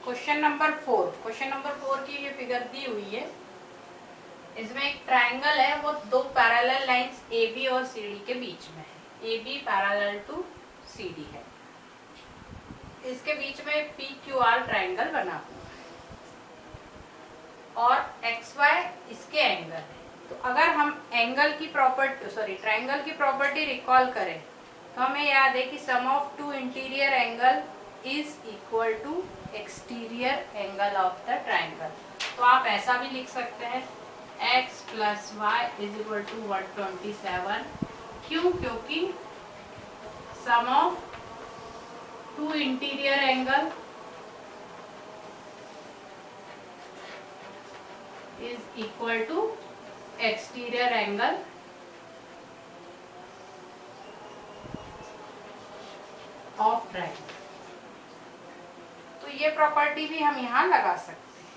Question number 4 की ये figure दी हुई है। इसमें एक ट्रायंगल है, वो दो पैरेलल लाइंस AB और CD के बीच में है। AB पैरेलल टू CD है, इसके बीच में PQR ट्रायंगल बना हुआ है और XY इसके एंगल है। तो अगर हम ट्रायंगल की प्रॉपर्टी रिकॉल करें तो हमें याद है कि sum of two interior angle is equal to exterior angle of the triangle. तो आप ऐसा भी लिख सकते हैं x plus Y is equal to 127। क्यों? क्योंकि sum of two interior angle is equal to exterior angle of triangle. तो ये प्रॉपर्टी भी हम यहाँ लगा सकते हैं।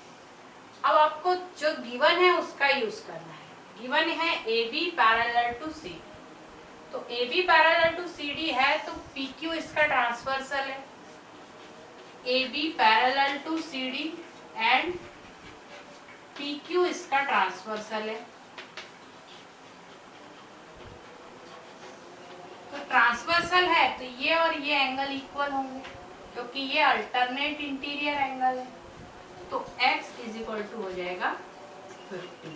अब आपको जो गिवन है उसका यूज करना है। गिवन है AB पैरेलल टू CD। तो AB पैरेलल टू CD है तो PQ इसका ट्रांसवर्सल है। AB parallel to CD and PQ इसका ट्रांसवर्सल है। तो ट्रांसवर्सल है तो ये और ये एंगल इक्वल होंगे क्योंकि ये अल्टरनेट इंटीरियर एंगल है। तो x इज इक्वल टू हो जाएगा 50।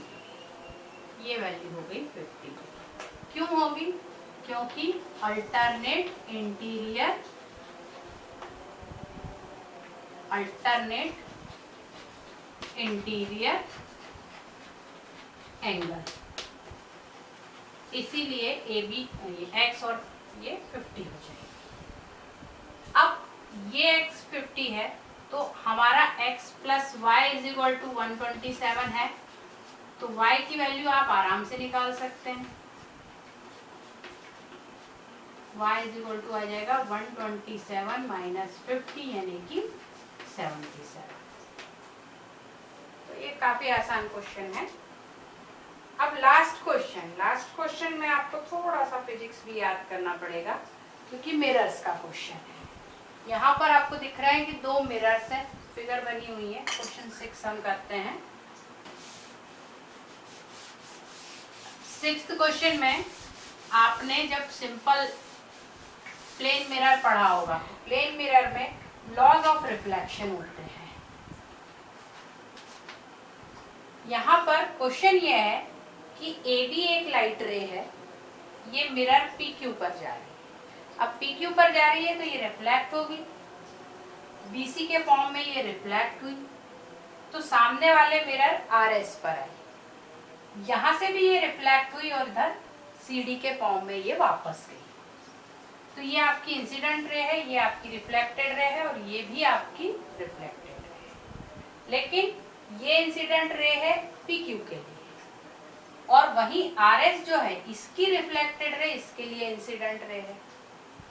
ये वैल्यू हो गई 50। क्यों होगी? क्योंकि अल्टरनेट इंटीरियर एंगल, इसीलिए AB x और ये 50 हो जाएगा। अब ये x 50 है तो हमारा x plus Y is equal to 127 है। तो y की वैल्यू आप आराम से निकाल सकते हैं। y इज इक्वल टू आ जाएगा 127 माइनस 50 यानी कि 77। तो ये काफी आसान क्वेश्चन है। अब लास्ट क्वेश्चन में आपको थोड़ा सा फिजिक्स भी याद करना पड़ेगा क्योंकि मिरर्स का क्वेश्चन है। यहाँ पर आपको दिख रहा है कि दो मिरर्स हैं, फिगर बनी हुई है। क्वेश्चन 6 हम करते हैं। 6th क्वेश्चन में आपने जब सिंपल प्लेन मिरर पढ़ा होगा, प्लेन मिरर में लॉज ऑफ रिफ्लेक्शन होते हैं। यहाँ पर क्वेश्चन ये है कि AB एक लाइट रे है, ये मिरर PQ पर जा रही है। अब PQ पर जा रही है तो ये रिफ्लेक्ट होगी, BC के फॉर्म में ये रिफ्लेक्ट हुई तो सामने वाले मिरर RS पर आई, यहां से भी ये रिफ्लेक्ट हुई और इधर CD के फॉर्म में ये वापस गई। तो ये आपकी इंसिडेंट रे है, ये आपकी रिफ्लेक्टेड रे है और ये भी आपकी रिफ्लेक्टेड रे है। लेकिन ये इंसिडेंट रे है PQ के लिए और वहीं RS जो है इसकी रिफ्लेक्टेड रे इसके लिए इंसिडेंट रे है,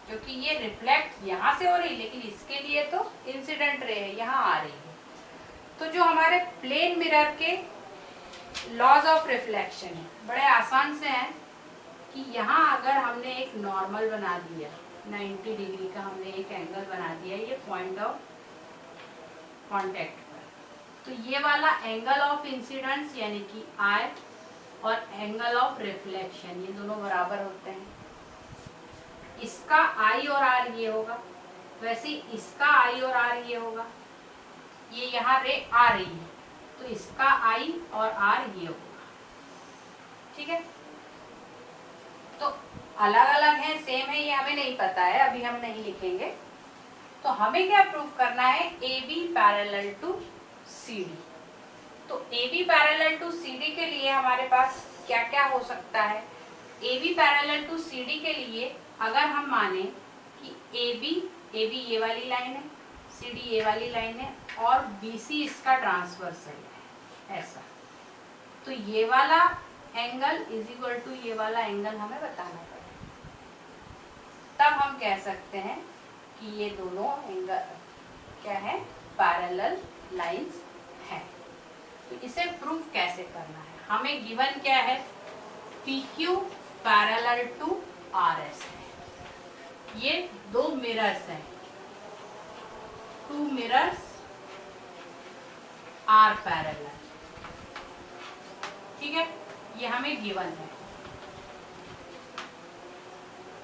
क्योंकि ये रिफ्लेक्ट यहाँ से हो रही लेकिन इसके लिए तो इंसिडेंट रे है, यहाँ आ रही है। तो जो हमारे प्लेन मिरर के लॉज ऑफ रिफ्लेक्शन है बड़े आसान से हैं कि यहाँ अगर हमने एक नॉर्मल बना दिया 90 डिग्री का, हमने एक एंगल बना दिया ये पॉइंट ऑफ कांटेक्ट पर, तो ये वाला एंगल ऑफ इंसिडेंस यानी कि I और एंगल ऑफ रिफ्लेक्शन ये दोनों बराबर होते हैं। इसका I और R ये होगा, वैसे इसका I और R ये होगा। ये यहाँ रे आ रही है तो इसका I और R ये होगा। ठीक है, तो अलग अलग है सेम है ये हमें नहीं पता है, अभी हम नहीं लिखेंगे। तो हमें क्या प्रूव करना है? AB parallel to CD। तो AB पैरेलल टू CD के लिए हमारे पास क्या क्या हो सकता है? AB पैरेलल टू CD के लिए अगर हम माने कि AB ये वाली लाइन है, CD ये वाली लाइन है और BC इसका ट्रांसवर्सल है ऐसा, तो ये वाला एंगल इज इक्वल टू ये वाला एंगल हमें बताना पड़ेगा। तब हम कह सकते हैं कि ये दोनों एंगल क्या है? पैरेलल लाइंस हैं। तो इसे प्रूव कैसे करना है? हमें गिवन क्या है? PQ पैरेलल टू RS है। ये दो मिरर्स हैं, टू मिरर्स आर पैरेलल। ठीक है, ये हमें गिवन है।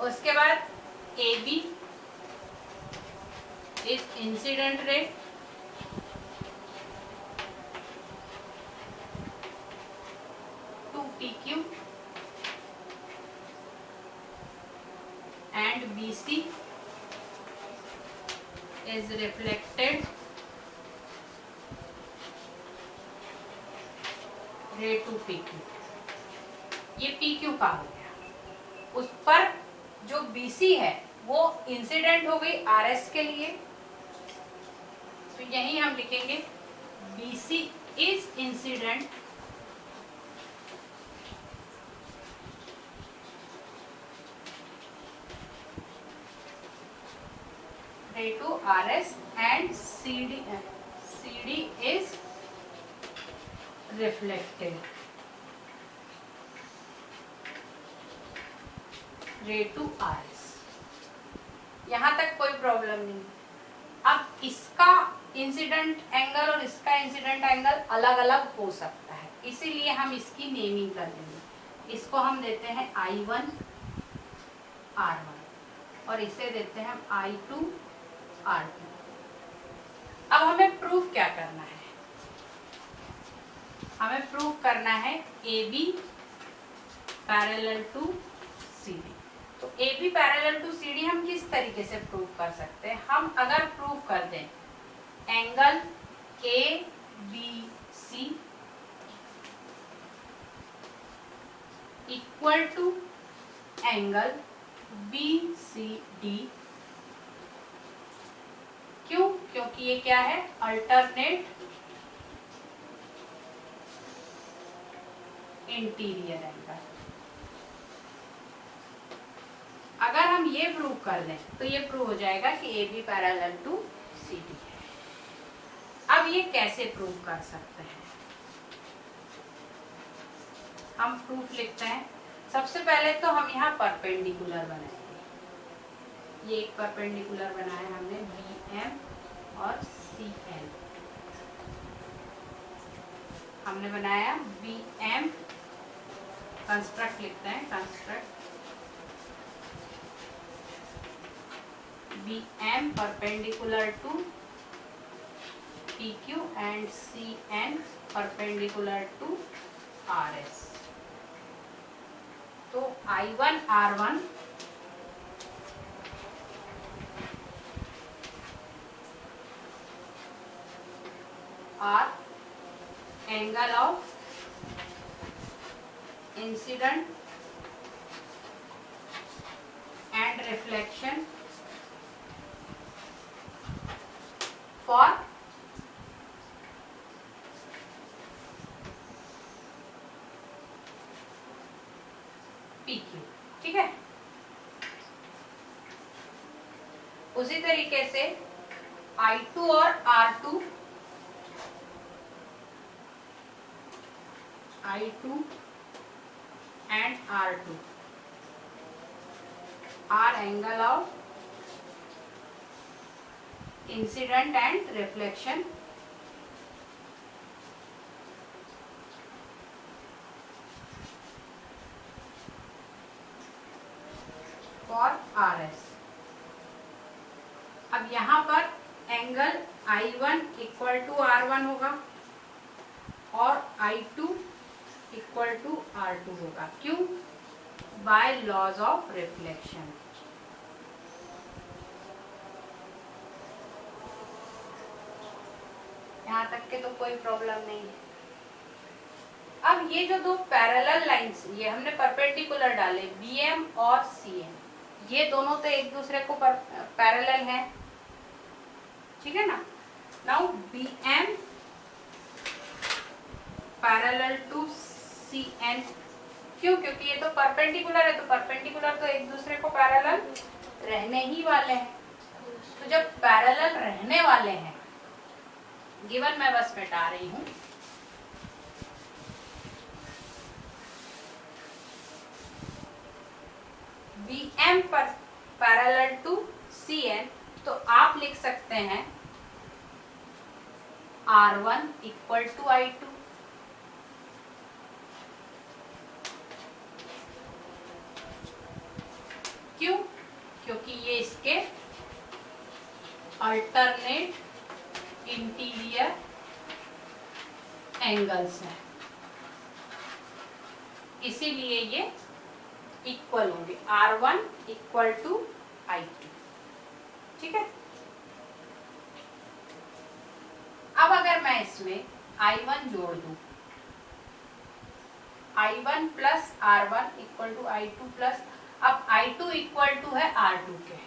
उसके बाद A B is incident ray to P Q and B C is reflected ray to P Q. ये पी क्यू का हो गया। उस पर जो BC है वो इंसिडेंट हो गई RS के लिए, तो यही हम लिखेंगे BC is incident ray to RS and CD is reflected ray to RS। यहां तक कोई प्रॉब्लम नहीं। अब इसका इंसिडेंट एंगल और इसका इंसिडेंट एंगल अलग अलग हो सकता है, इसीलिए हम इसकी नेमिंग कर देंगे। इसको हम देते हैं I1 R1 और इसे देते हैं हम I2 R2। अब हमें प्रूफ क्या करना है? हमें प्रूफ करना है AB पैरेलल टू CD। तो AB पैरेलल टू CD हम किस तरीके से प्रूफ कर सकते हैं? हम अगर प्रूफ कर दें angle ABC equal to angle BCD। क्यों? क्योंकि ये क्या है? Alternate interior angle. अगर हम ये प्रूव कर दें तो ये प्रूव हो जाएगा कि AB पैरेलल टू CD है। अब ये कैसे प्रूव कर सकते हैं? हम प्रूफ लिखते हैं। सबसे पहले तो हम यहाँ परपेंडिकुलर बनाएंगे। ये एक परपेंडिकुलर बनाया हमने BM और CN। हमने बनाया BM, कंस्ट्रक्ट लिखते हैं, construct BM perpendicular to PQ and CN perpendicular to RS। तो I1 R1 are angle of incident and reflection for PQ। ठीक है, उसी तरीके से I2 और R2, I2 and R2 are angle of incident and reflection for RS। अब यहाँ पर angle I1 equal to R1 होगा और I2 इक्वल टू R2 होगा। क्यों? By laws of reflection. यहाँ तक के तो कोई प्रॉब्लम नहीं है। अब ये जो दो पैरेलल लाइंस, ये हमने परपेंडिकुलर डाले BM और CN, ये दोनों तो एक दूसरे को पैरेलल हैं, ठीक है ना। Now BM parallel to CN। क्यों? क्योंकि ये तो परपेंडिकुलर है, तो परपेंडिकुलर तो एक दूसरे को पैरेलल रहने ही वाले हैं। तो जब पैरेलल रहने वाले हैं, गिवन मैं बस मिटा रही हूं, BM पर पैरेलल टू CN, तो आप लिख सकते हैं R1 इक्वल टू I2। क्यों? क्योंकि ये इसके अल्टरनेट इंटीरियर एंगल्स हैं, इसीलिए ये इक्वल होंगे। R1 equal to I2। ठीक है। अब अगर मैं इसमें I1 जोड़ दूं, I1 plus R1 equal to I2 plus, अब I2 इक्वल टू है R2 के,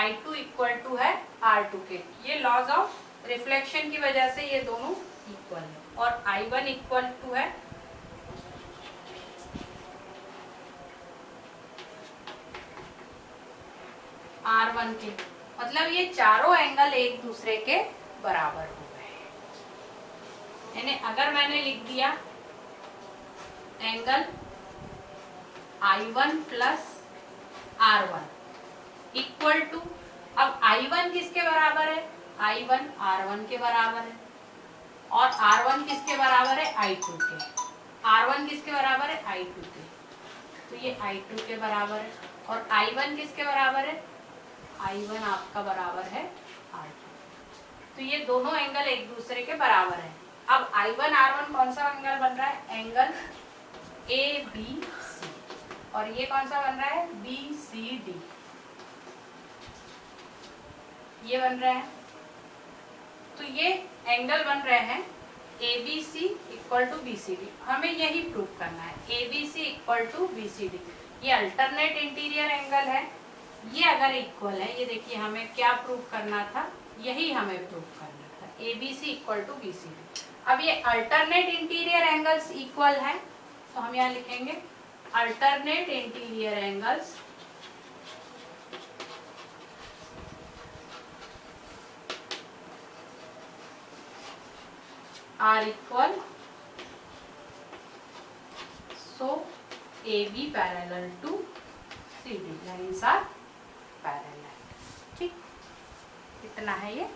I2 इक्वल टू है R2 के। ये लॉज ऑफ रिफ्लेक्शन की वजह से ये दोनों इक्वल है। और I1 इक्वल टू है R1 के, मतलब ये चारों एंगल एक दूसरे के बराबर हो गए। यानी अगर मैंने लिख दिया angle I1 plus R1 equal to, अब I1 किसके बराबर है? I1 R1 के बराबर है, और R1 किसके बराबर है? I2 के। R1 किसके बराबर है? I2 के, तो ये I2 के बराबर है। और I1 किसके बराबर है? I1 आपका बराबर है R2। तो ये दोनों एंगल एक दूसरे के बराबर है। अब I1 R1 कौन सा एंगल बन रहा है? Angle ABC। और ये कौन सा बन रहा है? BCD। ये बन रहा है, तो ये एंगल बन रहे हैं ABC इक्वल टू BCD। हमें यही प्रूव करना है, ABC इक्वल टू BCD। ये अल्टरनेट इंटीरियर एंगल है, ये अगर इक्वल है, ये देखिए हमें क्या प्रूव करना था, यही हमें प्रूव करना था, ABC इक्वल टू BCD। अब ये अल्टरनेट इंटीरियर एंगल्स इक्वल है, तो हम यहाँ लिखेंगे alternate interior angles are equal, so AB parallel to CD, lines are parallel। ठीक, इतना है ये।